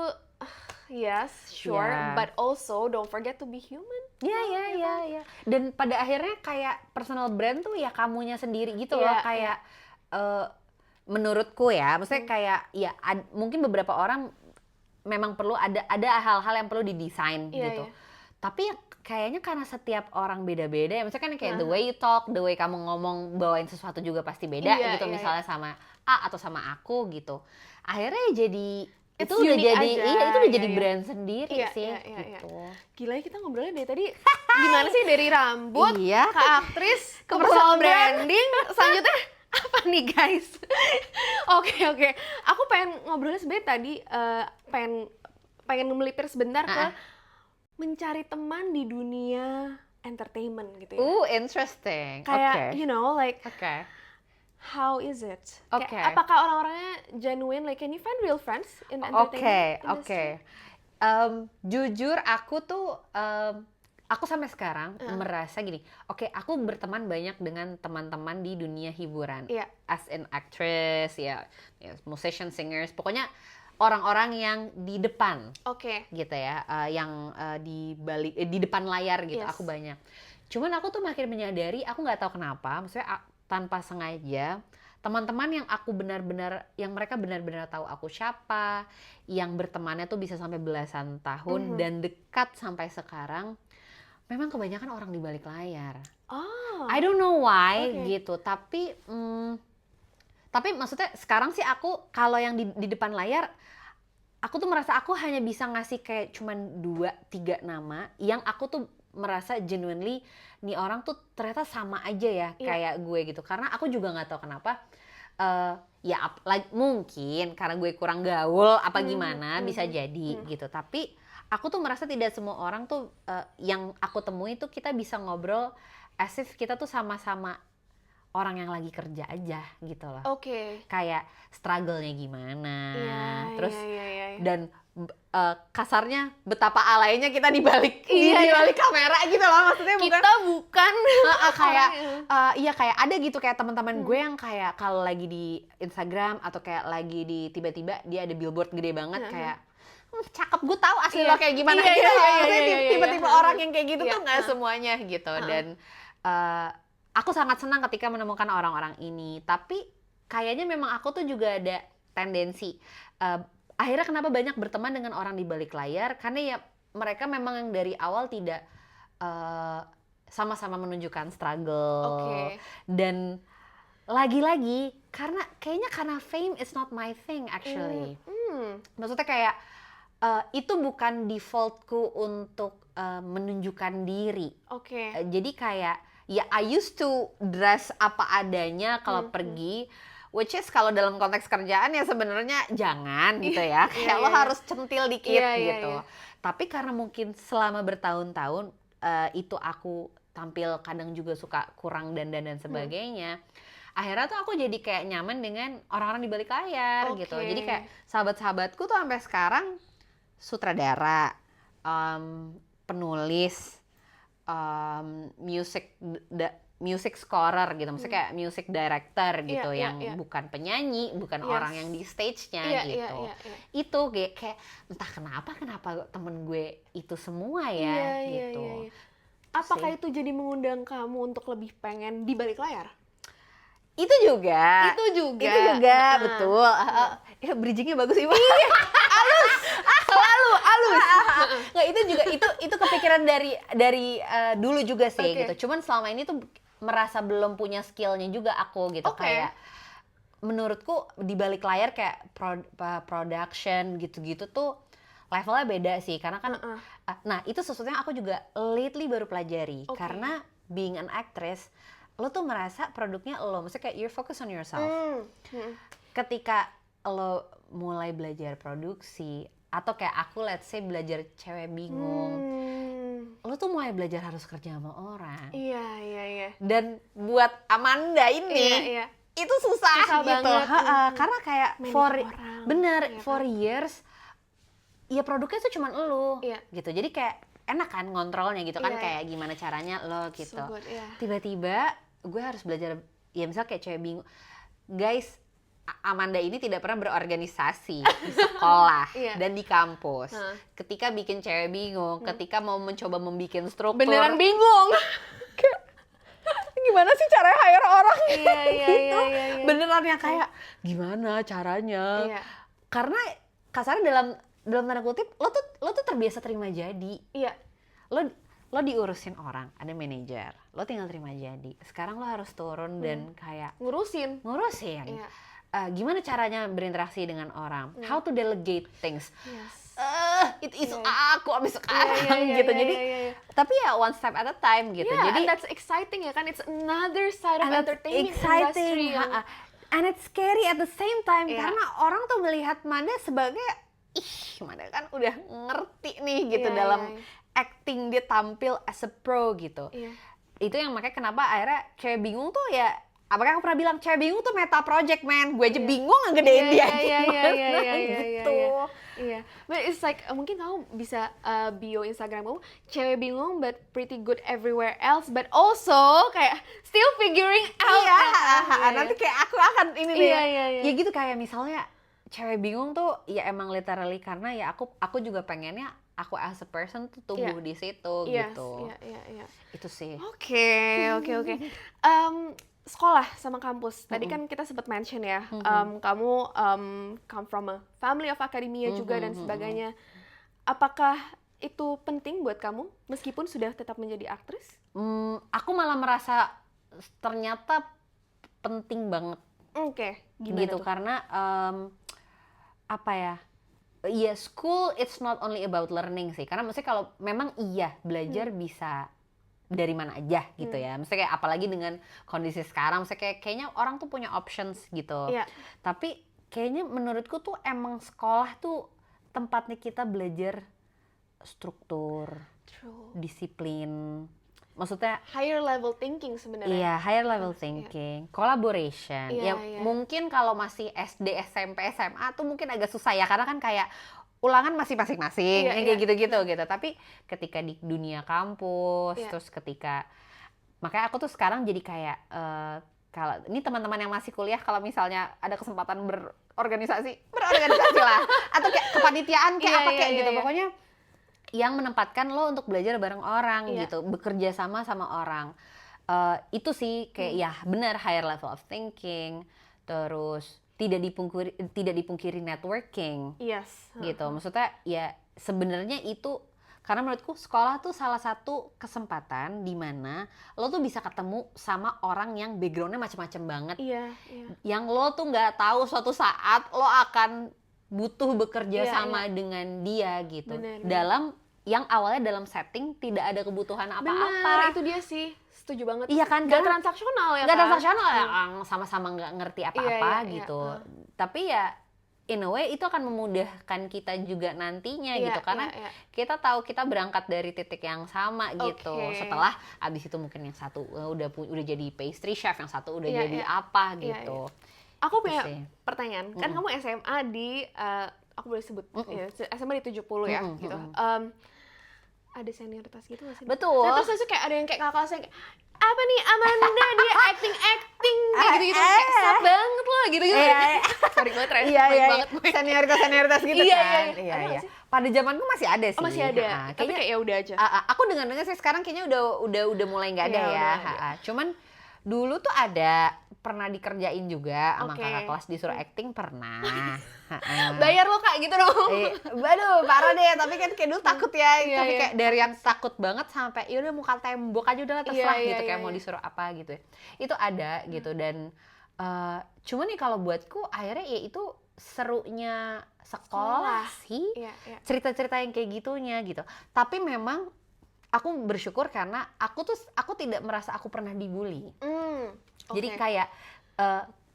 Yes, sure, but also don't forget to be human. Ya. Dan pada akhirnya kayak personal brand tuh ya kamunya sendiri gitu loh, kayak menurutku ya, maksudnya kayak ya mungkin beberapa orang memang perlu ada hal-hal yang perlu didesain gitu. Tapi ya kayaknya karena setiap orang beda-beda ya, maksudnya kan kayak the way you talk, the way kamu ngomong, bawain sesuatu juga pasti beda gitu, misalnya sama A atau sama aku gitu. Akhirnya jadi itu udah jadi itu udah jadi brand sendiri sih gitu. Gila, kita ngobrolnya dari tadi gimana sih, dari rambut ke aktris ke personal branding, selanjutnya apa nih guys? Oke. Aku pengen ngobrolnya sebenarnya tadi pengen melipir sebentar ke mencari teman di dunia entertainment gitu ya. Interesting. Kayak you know, like how is it? Apakah orang-orangnya genuine? Like, can you find real friends in entertainment industry? Jujur aku tuh aku sampai sekarang merasa gini. Aku berteman banyak dengan teman-teman di dunia hiburan, as an actress, musician, singers, pokoknya orang-orang yang di depan, gitu ya, yang di depan layar gitu. Aku banyak. Cuman aku tuh makin menyadari, aku nggak tahu kenapa, maksudnya tanpa sengaja, teman-teman yang mereka benar-benar tahu aku siapa, yang bertemannya tuh bisa sampai belasan tahun dan dekat sampai sekarang, memang kebanyakan orang di balik layar. I don't know why gitu, tapi maksudnya sekarang sih aku kalau yang di depan layar, aku tuh merasa aku hanya bisa ngasih kayak cuman 2-3 nama yang aku tuh merasa genuinely nih orang tuh ternyata sama aja ya kayak gue gitu. Karena aku juga nggak tahu kenapa, mungkin karena gue kurang gaul apa gimana, bisa jadi gitu. Tapi aku tuh merasa tidak semua orang tuh yang aku temui tuh kita bisa ngobrol as if kita tuh sama-sama orang yang lagi kerja aja gitu loh. Kayak struggle-nya gimana, terus dan kasarnya betapa alaynya kita di balik kamera gitu loh, maksudnya kita bukan kayak kayak ada gitu kayak teman-teman gue yang kayak kalau lagi di Instagram atau kayak lagi di tiba-tiba dia ada billboard gede banget kayak cakep, gue tahu asli lo kayak gimana gitu. Tiba-tiba orang yang kayak gitu tuh nggak semuanya gitu. Dan aku sangat senang ketika menemukan orang-orang ini. Tapi kayaknya memang aku tuh juga ada tendensi. Akhirnya kenapa banyak berteman dengan orang di balik layar? Karena ya mereka memang yang dari awal tidak sama-sama menunjukkan struggle. Dan lagi-lagi karena fame is not my thing actually. Maksudnya kayak itu bukan defaultku untuk menunjukkan diri. Jadi kayak ya I used to dress apa adanya kalau pergi, which is kalau dalam konteks kerjaan ya sebenarnya jangan gitu ya, kayak lo harus centil dikit gitu. Tapi karena mungkin selama bertahun-tahun itu aku tampil kadang juga suka kurang dandan dan sebagainya, akhirnya tuh aku jadi kayak nyaman dengan orang-orang di balik layar gitu. Jadi kayak sahabat-sahabatku tuh sampai sekarang sutradara, penulis, music scorer gitu, maksudnya kayak music director gitu, yang bukan penyanyi, bukan orang yang di stage-nya gitu. Itu kayak entah kenapa temen gue itu semua ya gitu. Apakah itu jadi mengundang kamu untuk lebih pengen di balik layar? Itu juga. Betul. Ya bridgingnya bagus sih. Selalu halus. Nggak, itu kepikiran dari dulu juga sih gitu. Cuman selama ini tuh merasa belum punya skillnya juga aku gitu. Kayak menurutku di balik layar kayak production gitu-gitu tuh levelnya beda sih karena kan nah itu sesuatu yang aku juga lately baru pelajari karena being an actress lo tuh merasa produknya lo, maksudnya kayak you're focus on yourself. Ketika lo mulai belajar produksi atau kayak aku let's say belajar cewek bingung, lo tuh mulai belajar harus kerja sama orang. Iya. Dan buat Amanda ini itu susah gitu. Karena kayak for years ya produknya tuh cuman lo gitu. Jadi kayak enak kan ngontrolnya gitu kan kayak gimana caranya lo gitu. So good, tiba-tiba gue harus belajar ya misal kayak cewek bingung. Guys, Amanda ini tidak pernah berorganisasi di sekolah dan di kampus. Ketika bikin cewek bingung, ketika mau mencoba membuat struktur beneran bingung. Gimana sih caranya hire orang gitu? Beneran yang kayak gimana caranya? Karena kasarnya dalam tanda kutip lo tuh terbiasa terima jadi. Lo diurusin orang, ada manajer, lo tinggal terima jadi. Sekarang lo harus turun dan kayak ngurusin. Gimana caranya berinteraksi dengan orang? How to delegate things? Itu aku abis sekarang gitu. Jadi tapi ya one step at a time gitu. Jadi and that's exciting ya kan, it's another side of entertainment industry. And it's scary at the same time karena orang tuh melihat Manda sebagai Manda kan udah ngerti nih gitu dalam acting, dia tampil as a pro gitu. Itu yang makanya kenapa akhirnya cewek bingung tuh ya, apakah aku pernah bilang cewek bingung tuh meta project man, gue aja bingung ngegedein dia gitu. But it's like mungkin kamu bisa bio Instagram kamu cewek bingung but pretty good everywhere else, but also kayak still figuring out. Nanti kayak aku akan ini nih. Ya gitu kayak misalnya cewek bingung tuh ya emang literally karena ya aku juga pengennya aku as a person tuh tumbuh di situ gitu. Itu sih. Oke. Sekolah sama kampus. Tadi kan kita sempat mention ya, kamu come from a family of academia juga dan sebagainya. Apakah itu penting buat kamu meskipun sudah tetap menjadi aktris? Aku malah merasa ternyata penting banget. Gimana gitu tuh? Karena apa ya? Ya school it's not only about learning sih. Karena maksudnya kalau memang belajar bisa dari mana aja gitu ya. Maksudnya kayak apalagi dengan kondisi sekarang, maksudnya kayaknya orang tuh punya options gitu. Tapi kayaknya menurutku tuh emang sekolah tuh tempatnya kita belajar struktur, disiplin. Maksudnya higher level thinking sebenarnya. Iya, higher level thinking, collaboration. Mungkin kalau masih SD, SMP, SMA tuh mungkin agak susah ya karena kan kayak ulangan masih masing-masing, kayak gitu-gitu gitu. Tapi ketika di dunia kampus, terus ketika makanya aku tuh sekarang jadi kayak kalau ini teman-teman yang masih kuliah kalau misalnya ada kesempatan berorganisasi lah atau kayak kepanitiaan kayak apa kayak gitu. Pokoknya yang menempatkan lo untuk belajar bareng orang gitu, bekerja sama orang. Itu sih kayak ya benar higher level of thinking, terus tidak dipungkiri networking. Gitu. Maksudnya ya sebenarnya itu karena menurutku sekolah tuh salah satu kesempatan di mana lo tuh bisa ketemu sama orang yang backgroundnya macam-macam banget. Yang lo tuh nggak tahu suatu saat lo akan butuh bekerja sama dengan dia gitu. Dalam yang awalnya dalam setting tidak ada kebutuhan apa-apa. Itu dia sih. Setuju banget. Iya kan? Gak transaksional ya kan? Gak transaksional ya, sama-sama gak ngerti apa-apa gitu. Tapi ya in a way itu akan memudahkan kita juga nantinya gitu. Karena kita tahu kita berangkat dari titik yang sama gitu. Setelah abis itu mungkin yang satu udah jadi pastry chef, yang satu udah jadi apa gitu. Aku punya pertanyaan. Kan kamu SMA di, aku boleh sebut, SMA di 70 ya gitu. Ada senioritas gitu gak sih? Betul. Nah, terus kayak ada yang kayak kakak saya kayak, apa nih Amanda dia acting kayak gitu-gitu kayak sap banget loh gitu-gitu. Sorry gue banget gue. Senioritas gitu kan. Iya. Pada zamanku masih ada sih. Masih ada. Tapi kayak ya udah aja. Aku dengar sih sekarang kayaknya udah mulai nggak ada ya. Cuman Dulu tuh pernah dikerjain juga sama kakak kelas, disuruh acting pernah. Bayar lo Kak gitu dong. Waduh, parah deh. Tapi kan kayak dulu takut ya. Tapi kayak dari yang takut banget sampai yaudah muka tembok aja udah terserah gitu. Kayak mau disuruh apa gitu. Itu ada gitu. Dan cuman nih kalau buatku akhirnya ya itu serunya sekolah sih. Cerita-cerita yang kayak gitunya gitu. Tapi memang aku bersyukur karena aku tidak merasa aku pernah dibully. Jadi kayak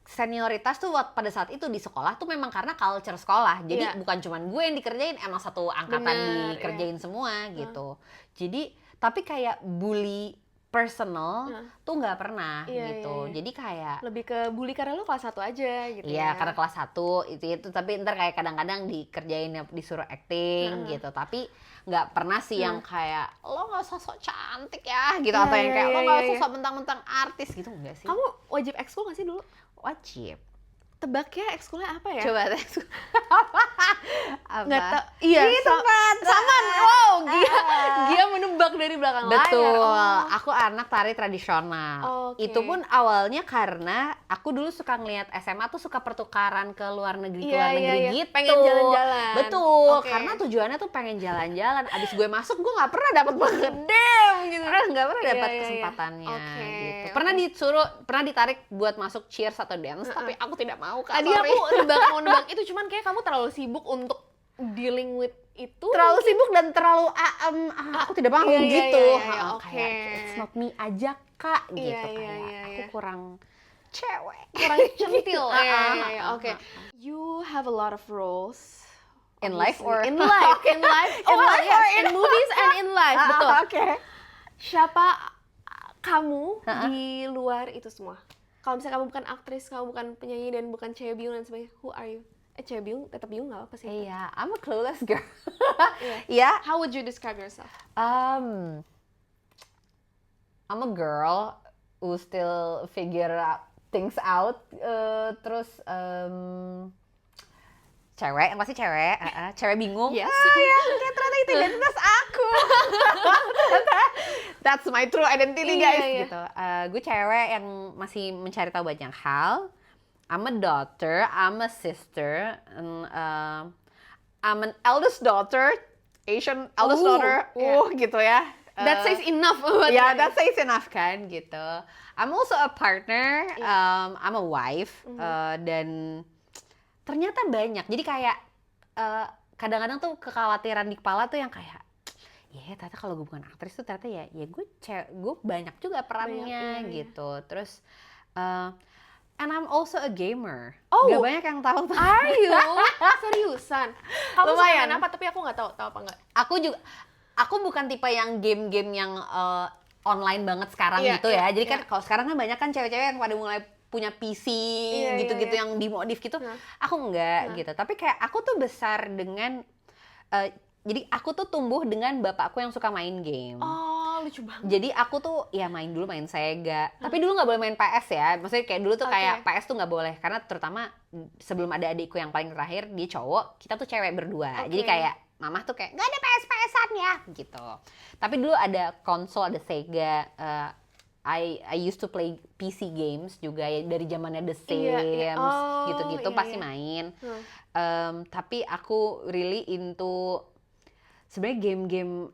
senioritas tuh pada saat itu di sekolah tuh memang karena culture sekolah. Jadi bukan cuman gue yang dikerjain, emang satu angkatan dikerjain semua gitu. Jadi tapi kayak bully personal tuh nggak pernah gitu. Jadi kayak lebih ke bully karena lu kelas 1 aja gitu. Iya, karena kelas 1 itu tapi ntar kayak kadang-kadang dikerjain disuruh acting gitu. Tapi nggak pernah sih yang kayak lo nggak sosok cantik ya gitu, atau yang kayak lo nggak sosok mentang-mentang artis gitu, enggak sih. Kamu wajib ekskul nggak sih dulu? Wajib. Tebak ya ekskulnya apa ya? Coba ekskul apa? Nggak tahu. Iya, sama. Wow, Gia menebak dari belakang layar. Betul. Aku anak tari tradisional. Itu pun awalnya karena aku dulu suka ngelihat SMA tuh suka pertukaran ke luar negeri gitu. Pengen jalan-jalan. Betul. Karena tujuannya tuh pengen jalan-jalan. Abis gue masuk gue nggak pernah dapat gitu. Nggak pernah dapat kesempatannya. Gitu. Pernah ditarik buat masuk cheers atau dance, tapi aku tidak mau. Kak, tadi aku mau nebak itu, cuman kayak kamu terlalu sibuk untuk dealing with itu. Terlalu sibuk dan terlalu aku tidak mau gitu. Kayak it's not me aja Kak gitu. Aku kurang cewek. Kurang centil. Oke. You have a lot of roles. In life or? In life. In movies and in life. Betul. Oke. Siapa kamu di luar itu semua? Kalau misalnya kamu bukan aktris, kamu bukan penyanyi dan bukan cewek biung dan sebagainya, who are you? Cewek biung, tetap biung nggak apa sih? Iya, I'm a clueless girl. Yeah. How would you describe yourself? I'm a girl who still figure things out. Terus cewek, yang pasti cewek. Cewek bingung. Yes. Ternyata itu identitas aku. That's my true identity guys. Gitu. Gue cewek yang masih mencari tahu banyak hal. I'm a daughter, I'm a sister, and I'm an eldest daughter, Asian eldest daughter. Gitu ya. That says enough. That says enough kan gitu. I'm also a partner, I'm a wife, dan ternyata banyak. Jadi kayak kadang-kadang tuh kekhawatiran di kepala tuh yang kayak ternyata kalau gue bukan aktris tuh ternyata ya gue banyak juga perannya gitu. Terus and I'm also a gamer. Gak banyak yang tahu. Are you? Seriusan? Kamu suka main apa? Tapi aku nggak tahu apa nggak. Aku bukan tipe yang game-game yang online banget sekarang gitu ya. Jadi kan kalau sekarang kan banyak kan cewek-cewek yang pada mulai punya PC gitu-gitu yang dimodif gitu. Aku enggak gitu. Tapi kayak aku tuh besar dengan jadi aku tuh tumbuh dengan bapakku yang suka main game. Oh, lucu banget. Jadi aku tuh main dulu main Sega. Tapi dulu nggak boleh main PS ya. Maksudnya kayak dulu tuh kayak PS tuh nggak boleh. Karena terutama sebelum ada adikku yang paling terakhir, dia cowok, kita tuh cewek berdua. Jadi kayak mamah tuh kayak nggak ada PS-PSan ya gitu. Tapi dulu ada konsol, ada Sega. I used to play PC games juga ya, dari zamannya The Sims gitu-gitu pasti main. Tapi aku really into sebenarnya game-game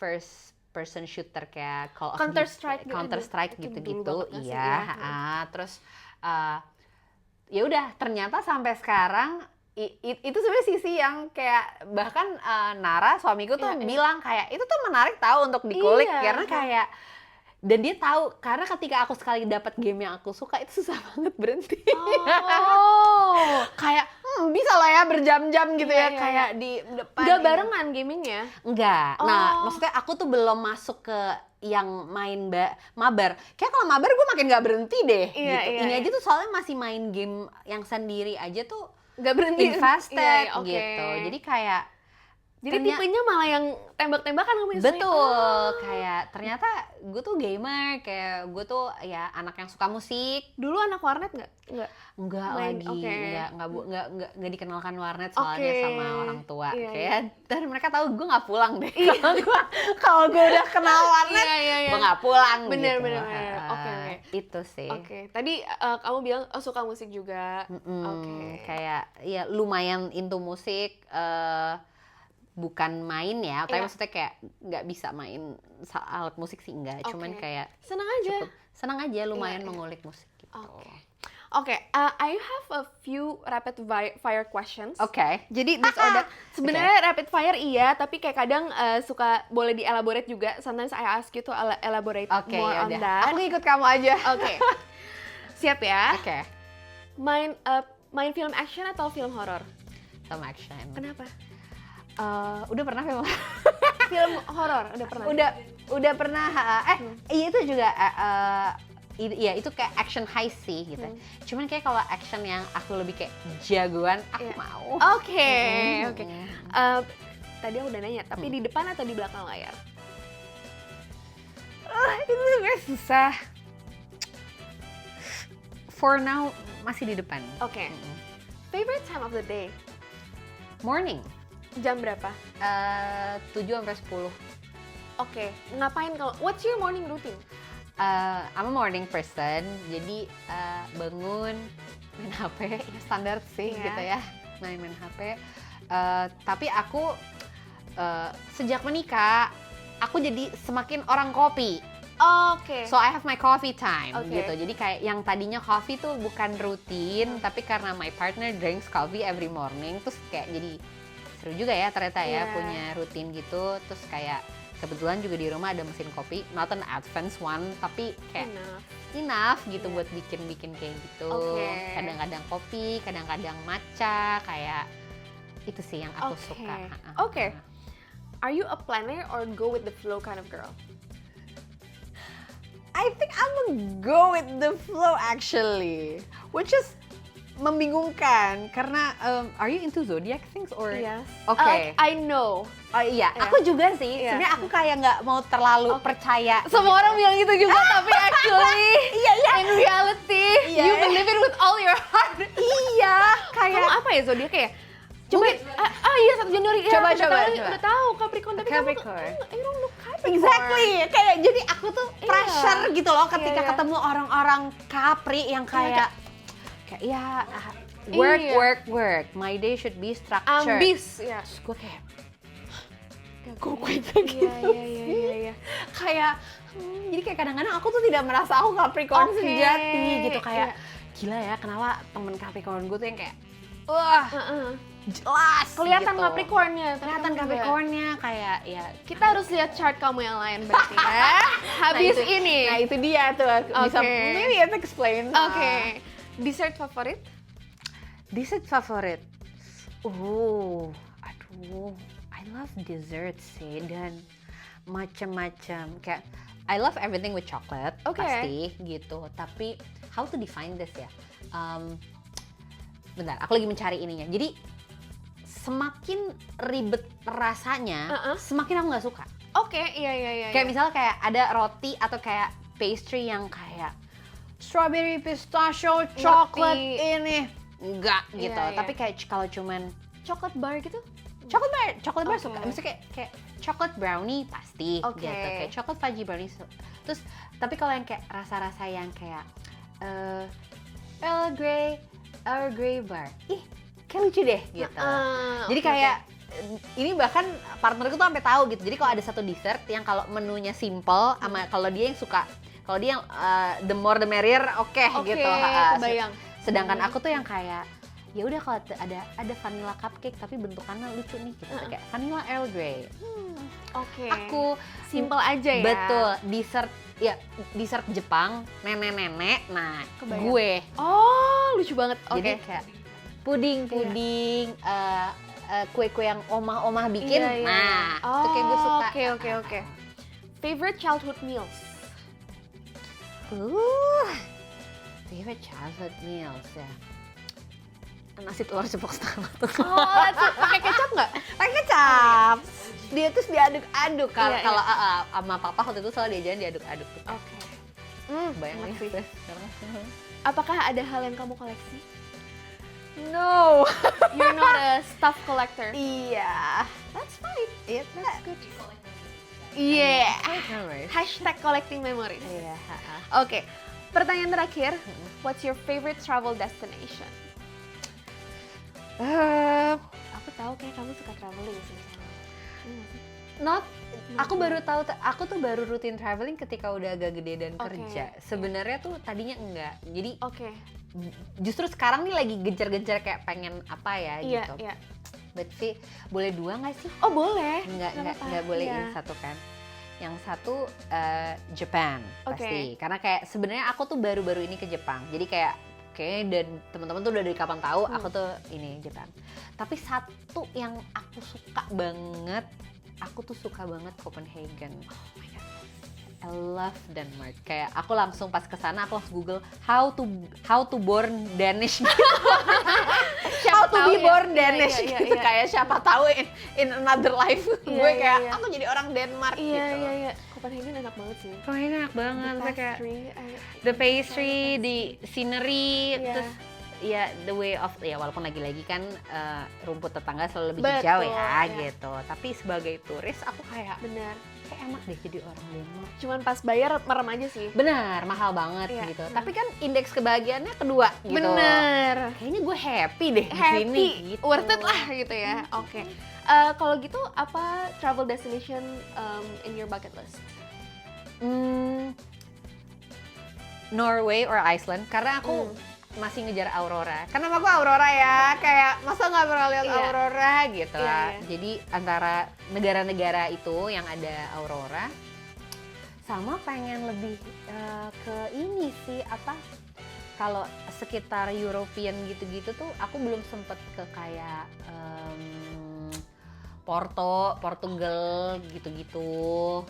first person shooter kayak Counter Strike gitu-gitu. Terus ya udah ternyata sampai sekarang itu sebenarnya sisi yang kayak bahkan Nara suamiku tuh bilang kayak itu tuh menarik tahu untuk dikulik karena kayak dan dia tahu karena ketika aku sekali dapat game yang aku suka itu susah banget berhenti. Kayak bisa lah ya berjam-jam gitu kayak di depan. Enggak barengan gamingnya? Enggak. Nah, maksudnya aku tuh belum masuk ke yang main mabar. Kayak kalau mabar gue makin gak berhenti deh gitu. Ini aja tuh soalnya masih main game yang sendiri aja tuh gak berhenti. Invested gitu. Jadi kayak jadi tipenya malah yang tembak-tembakan kamu betul, kayak ternyata gue tuh gamer, kayak gue tuh ya anak yang suka musik. Dulu anak warnet nggak? Enggak lagi, enggak dikenalkan warnet soalnya sama orang tua. Kayak dan mereka tahu gue nggak pulang deh. Kalau gue udah kenal warnet, gue nggak pulang. Bener. Gitu. Oke. Itu sih. Oke, tadi kamu bilang suka musik juga. Oke. Kayak ya lumayan into musik, bukan main ya, tapi maksudnya kayak nggak bisa main alat musik sih enggak, cuman kayak senang aja. Senang aja lumayan mengulik musik gitu. Oke, I have a few rapid fire questions. Oke. Jadi this or that. Sebenarnya rapid fire iya, tapi kayak kadang suka boleh di-elaborate juga. Sometimes I ask you to elaborate more on that. Aku ikut kamu aja. Oke. Siap ya? Oke. Main film action atau film horor? Film action. Kenapa? Udah pernah film Film horor udah pernah? Udah pernah. Iya itu juga iya itu kayak action high sih gitu. Cuman kayak kalau action yang aku lebih kayak jagoan, aku mau. Oke. Tadi aku udah nanya, tapi di depan atau di belakang layar? Itu sebenarnya susah. For now masih di depan. Oke. Favorite time of the day? Morning. Jam berapa? 7 sampai 10. Oke. Ngapain kalau? What's your morning routine? I'm a morning person, jadi bangun, main HP, ya standar sih gitu ya, main HP. Tapi aku sejak menikah, aku jadi semakin orang kopi. Oke. So I have my coffee time gitu. Jadi kayak yang tadinya coffee tuh bukan rutin, tapi karena my partner drinks coffee every morning, terus kayak jadi seru juga ya ternyata ya punya rutin gitu. Terus kayak kebetulan juga di rumah ada mesin kopi, not an advanced one, tapi kayak enough gitu buat bikin kayak gitu. Kadang-kadang kopi, kadang-kadang matcha, kayak itu sih yang aku suka. Oke. Are you a planner or go with the flow kind of girl? I think I'm a go with the flow actually, which is membingungkan karena are you into zodiac things or? Yes. Oke. I know. Oh iya, aku juga sih. Sebenarnya aku kayak nggak mau terlalu percaya. Semua orang bilang gitu juga, tapi actually, in reality, you believe it with all your heart. Iya, kayak. Kamu apa ya zodiak ya? Coba. Iya 1 Januari. Coba. Udah tahu Capricorn, tapi Capricorn. You don't look Capricorn. Exactly, kayak jadi aku tuh pressure gitu loh ketika ketemu orang-orang Capri yang kayak work. My day should be structured. Ambis, ya. Terus gue kayak gitu sih. Kayak jadi kayak kadang-kadang aku tuh tidak merasa aku Capricorn sejati gitu, kayak gila ya kenapa temen Capricorn gue tuh yang kayak jelas kelihatan gitu. Capricornnya, Kelihatan Capricornnya kayak ya. Kita harus lihat chart kamu yang lain berarti ya. Habis ini. Nah itu dia tuh bisa maybe you explain. Oke. Dessert favorit? Dessert favorit. Aduh, I love dessert sih dan macam-macam. Kayak I love everything with chocolate pasti gitu. Tapi how to define this ya? Bentar, aku lagi mencari ininya. Jadi semakin ribet rasanya, semakin aku nggak suka. Iya. Kayak misalnya kayak ada roti atau kayak pastry yang kayak strawberry pistachio chocolate ini enggak gitu. Tapi kayak kalau cuman chocolate bar gitu? Chocolate bar suka. Misalnya kayak chocolate brownie pasti gitu. Kayak chocolate fudgy brownie. Terus tapi kalau yang kayak rasa-rasa yang kayak Earl Grey bar. Kayak lucu deh gitu. Jadi kayak ini bahkan partnerku tuh sampai tahu gitu. Jadi kalau ada satu dessert yang kalau menunya simple sama kalau dia yang suka, kalau dia yang the more the merrier, gitu. Kebayang. Sedangkan aku tuh yang kayak ya udah kalau ada vanilla cupcake tapi bentukannya lucu nih gitu. Kayak vanilla Earl Grey. Aku simple aja ya. Betul, dessert Jepang, nenek-nenek. Nah, gue. Lucu banget. Jadi kayak puding, kue-kue yang omah-omah bikin. Nah, itu kayak gue suka. Oke. Favorite childhood meals? Favorite childhood meals ya. Nasi telur ceplok setengah matang. Pakai kecap nggak? Pakai kecap. Dia terus diaduk-aduk kalau sama papa waktu itu selalu diajarin diaduk-aduk. Bayang lagi sih. Apakah ada hal yang kamu koleksi? No. You're not a stuff collector. Iya. That's fine. That's good. Yeah. Hashtag collecting memories. Iya. Oke. Pertanyaan terakhir, what's your favorite travel destination? Aku tahu kayak kamu suka traveling sih. Aku tuh baru rutin traveling ketika udah agak gede dan kerja. Sebenarnya tuh tadinya enggak. Jadi justru sekarang nih lagi gencar-gencar kayak pengen apa ya gitu. Iya. Berarti boleh 2 nggak sih? Oh boleh. Nggak boleh ini satu kan. Yang satu Japan pasti. Karena kayak sebenarnya aku tuh baru-baru ini ke Jepang. Jadi kayak dan teman-teman tuh udah dari kapan tahu aku tuh ini Jepang. Tapi satu yang aku suka banget Copenhagen. Oh my god. I love Denmark. Kayak aku langsung pas ke sana aku langsung Google how to born Danish. How to be born Danish gitu. Kayak siapa tahu in another life gue kayak aku jadi orang Denmark gitu. Iya. Copenhagen enak banget sih. Copenhagen enak banget. The pastry, the scenery, terus ya the way of walaupun lagi-lagi kan rumput tetangga selalu lebih hijau ya gitu. Tapi sebagai turis aku kayak kayak enak deh jadi orang Denmark. Cuman pas bayar merem aja sih. Benar, mahal banget gitu. Tapi kan indeks kebahagiaannya kedua gitu. Bener. Kayaknya gue happy deh di sini gitu. Worth it lah gitu ya. Oke. Kalau gitu apa travel destination in your bucket list? Norway or Iceland karena aku masih ngejar aurora. Karena aku aurora ya, kayak masa nggak pernah lihat aurora gitu lah. Jadi antara negara-negara itu yang ada aurora, sama pengen lebih ke ini sih kalau sekitar European gitu-gitu tuh aku belum sempet ke kayak Portugal gitu-gitu.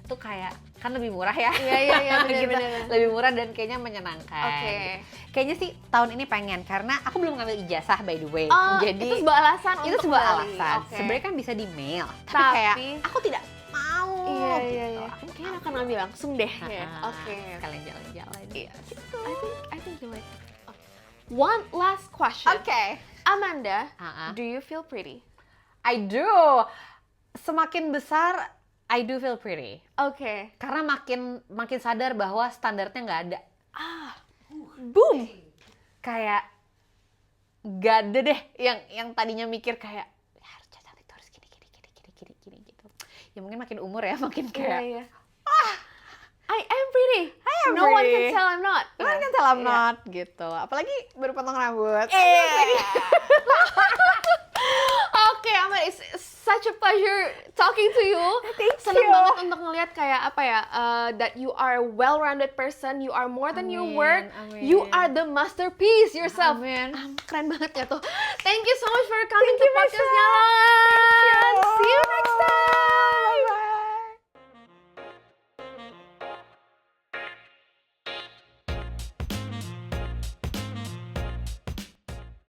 Tuh kayak kan lebih murah ya. Iya benar. Lebih murah dan kayaknya menyenangkan. Gitu. Kayaknya sih tahun ini pengen karena aku belum ngambil ijazah by the way. Jadi itu sebuah alasan untuk alasan. Sebenarnya kan bisa di mail, tapi kayak aku tidak mau. Iya. Aku kayaknya akan ngambil langsung deh. Sekalian jalan-jalan. Iya. I think you like it. One last question. Amanda, do you feel pretty? I do. Semakin besar I do feel pretty. Karena makin sadar bahwa standarnya nggak ada. Boom. Kayak nggak ada deh yang tadinya mikir kayak harus cantik terus gini gitu. Ya mungkin makin umur ya makin kayak. I am pretty. No one can tell I'm not. No one can tell I'm not gitu. Apalagi baru potong rambut. Amanda, it's such a pleasure talking to you. Seneng banget untuk ngelihat kayak apa ya, that you are a well-rounded person, you are more than your work, you are the masterpiece yourself. Keren banget ya tuh. Thank you so much for coming to podcast Nyalan. See you.